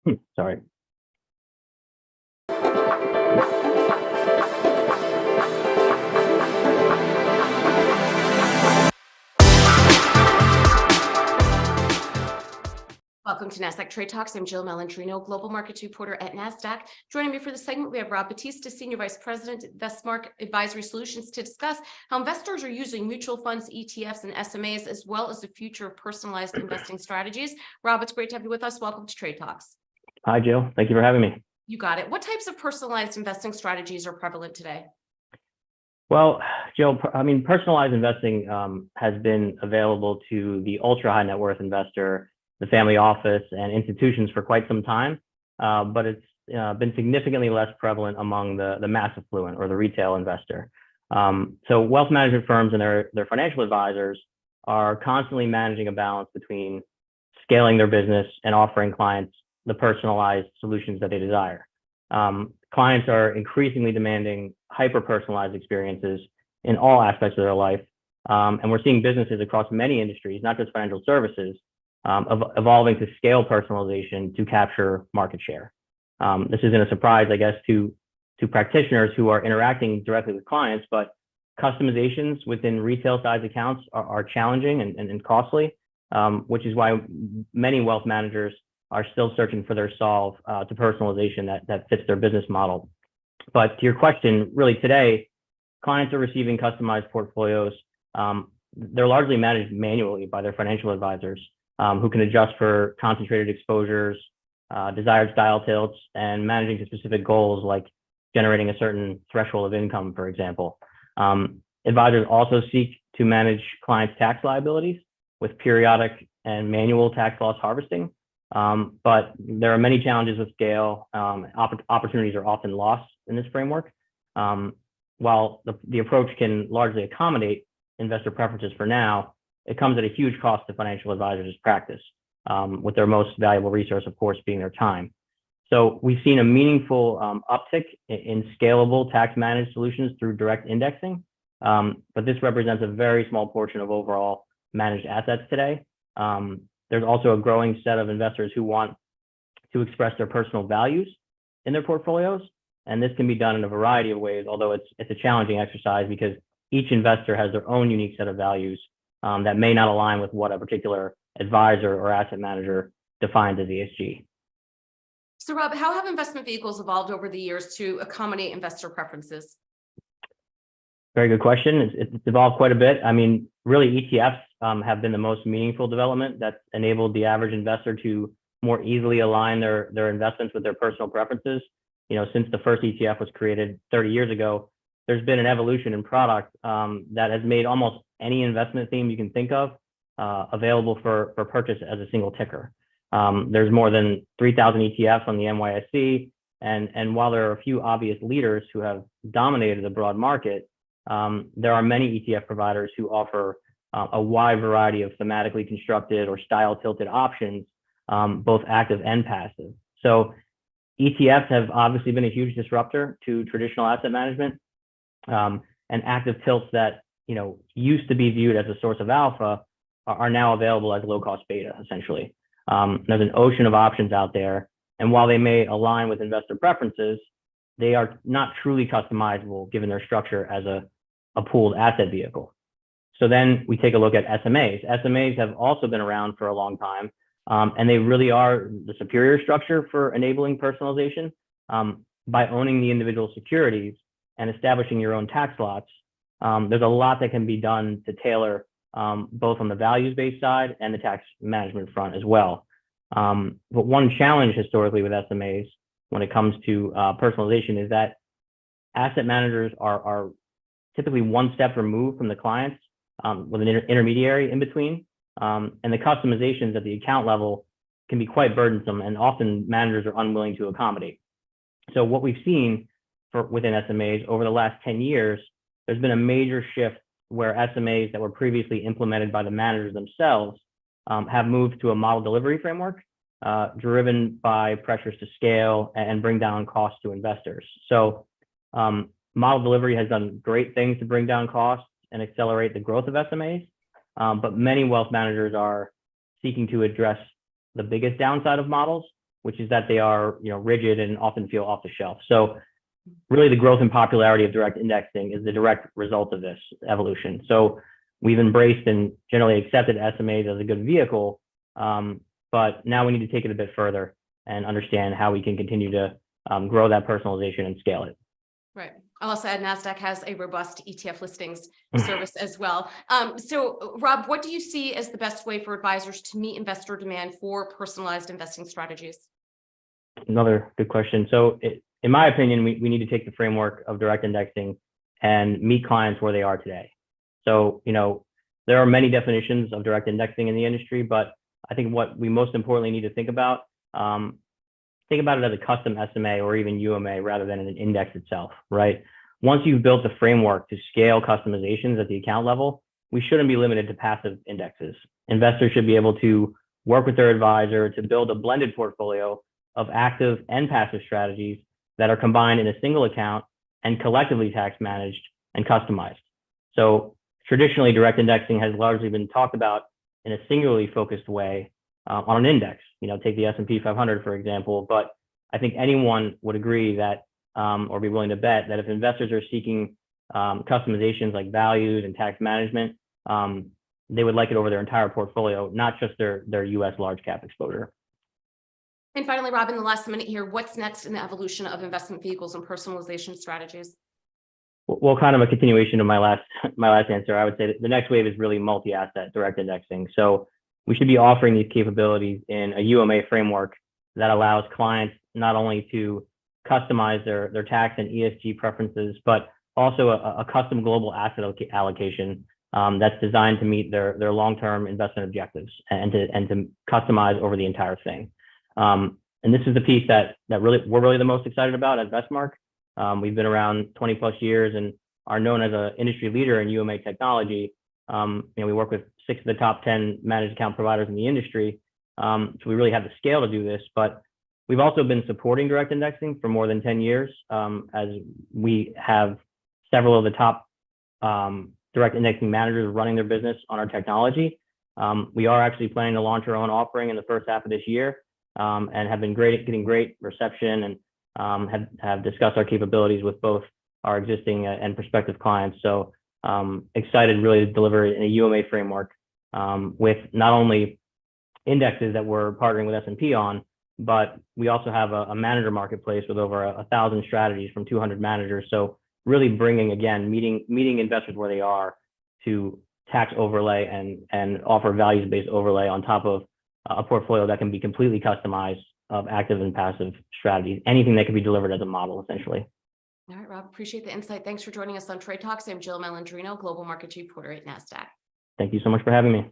Sorry. Welcome to Nasdaq Trade Talks. I'm Jill Malandrino, Global Markets Reporter at Nasdaq. Joining me for the segment, we have Rob Battista, Senior Vice President at Vestmark Advisory Solutions, to discuss how investors are using mutual funds, ETFs, and SMAs, as well as the future of personalized investing strategies. Rob, it's great to have you with us. Welcome to Trade Talks. Hi, Jill. Thank you for having me. You got it. What types of personalized investing strategies are prevalent today? Well, Jill, personalized investing has been available to the ultra high net worth investor, the family office, and institutions for quite some time, but it's been significantly less prevalent among the mass affluent or the retail investor. So wealth management firms and their financial advisors are constantly managing a balance between scaling their business and offering clients the personalized solutions that they desire. Clients are increasingly demanding hyper-personalized experiences in all aspects of their life, and we're seeing businesses across many industries, not just financial services, evolving to scale personalization to capture market share. This isn't a surprise, I guess, to practitioners who are interacting directly with clients, but customizations within retail size accounts are challenging and costly, which is why many wealth managers are still searching for their solve to personalization that fits their business model. But to your question, really today, clients are receiving customized portfolios. They're largely managed manually by their financial advisors, who can adjust for concentrated exposures, desired style tilts, and managing to specific goals like generating a certain threshold of income, for example. Advisors also seek to manage clients' tax liabilities with periodic and manual tax loss harvesting. But there are many challenges with scale. Opportunities are often lost in this framework. While the approach can largely accommodate investor preferences for now, it comes at a huge cost to financial advisors' practice, with their most valuable resource, of course, being their time. So we've seen a meaningful uptick in scalable tax-managed solutions through direct indexing, but this represents a very small portion of overall managed assets today. There's also a growing set of investors who want to express their personal values in their portfolios, and this can be done in a variety of ways, although it's a challenging exercise because each investor has their own unique set of values that may not align with what a particular advisor or asset manager defines as ESG. So Rob, how have investment vehicles evolved over the years to accommodate investor preferences? Very good question. It's evolved quite a bit. Really ETFs have been the most meaningful development that's enabled the average investor to more easily align their investments with their personal preferences. Since the first ETF was created 30 years ago, there's been an evolution in product that has made almost any investment theme you can think of available for purchase as a single ticker. There's more than 3,000 ETFs on the NYSE, and while there are a few obvious leaders who have dominated the broad market, there are many ETF providers who offer a wide variety of thematically constructed or style tilted options, both active and passive. So ETFs have obviously been a huge disruptor to traditional asset management, and active tilts that used to be viewed as a source of alpha are now available as low-cost beta, essentially. There's an ocean of options out there, and while they may align with investor preferences, they are not truly customizable given their structure as a pooled asset vehicle. So then we take a look at SMAs. SMAs have also been around for a long time, and they really are the superior structure for enabling personalization. By owning the individual securities and establishing your own tax lots, there's a lot that can be done to tailor both on the values-based side and the tax management front as well. But one challenge historically with SMAs when it comes to personalization is that asset managers are typically one step removed from the clients with an intermediary in between. And the customizations at the account level can be quite burdensome, and often managers are unwilling to accommodate. So what we've seen within SMAs over the last 10 years, there's been a major shift where SMAs that were previously implemented by the managers themselves have moved to a model delivery framework driven by pressures to scale and bring down costs to investors. So model delivery has done great things to bring down costs and accelerate the growth of SMAs, but many wealth managers are seeking to address the biggest downside of models, which is that they are, rigid and often feel off the shelf. So really the growth and popularity of direct indexing is the direct result of this evolution. So we've embraced and generally accepted SMAs as a good vehicle, but now we need to take it a bit further and understand how we can continue to grow that personalization and scale it. Right. I'll also add Nasdaq has a robust ETF listings service as well. So Rob, what do you see as the best way for advisors to meet investor demand for personalized investing strategies? Another good question. So in my opinion, we need to take the framework of direct indexing and meet clients where they are today. So, there are many definitions of direct indexing in the industry, but I think what we most importantly need to think about it as a custom SMA or even UMA rather than an index itself, right? Once you've built the framework to scale customizations at the account level, we shouldn't be limited to passive indexes. Investors should be able to work with their advisor to build a blended portfolio of active and passive strategies that are combined in a single account and collectively tax managed and customized. So traditionally, direct indexing has largely been talked about in a singularly focused way on an index. Take the S&P 500, for example. But I think anyone would agree that, or be willing to bet that if investors are seeking customizations like values and tax management, they would like it over their entire portfolio, not just their U.S. large cap exposure. And finally, Rob, in the last minute here, what's next in the evolution of investment vehicles and personalization strategies? Well, kind of a continuation of my last answer, I would say that the next wave is really multi-asset direct indexing. So we should be offering these capabilities in a UMA framework that allows clients not only to customize their tax and ESG preferences, but also a custom global asset allocation that's designed to meet their long-term investment objectives and to customize over the entire thing. And this is the piece that we're really the most excited about at Vestmark. We've been around 20 plus years and are known as an industry leader in UMA technology. We work with 6 of the top 10 managed account providers in the industry. So we really have the scale to do this, but we've also been supporting direct indexing for more than 10 years, as we have several of the top direct indexing managers running their business on our technology. We are actually planning to launch our own offering in the first half of this year, and have been getting great reception and have discussed our capabilities with both our existing and prospective clients. So excited really to deliver in a UMA framework with not only indexes that we're partnering with S&P on, but we also have a manager marketplace with over 1,000 strategies from 200 managers. So really bringing, again, meeting investors where they are to tax overlay and offer values-based overlay on top of a portfolio that can be completely customized of active and passive strategies, anything that can be delivered as a model, essentially. All right, Rob, appreciate the insight. Thanks for joining us on Trade Talks. I'm Jill Malandrino, Global Markets Reporter at Nasdaq. Thank you so much for having me.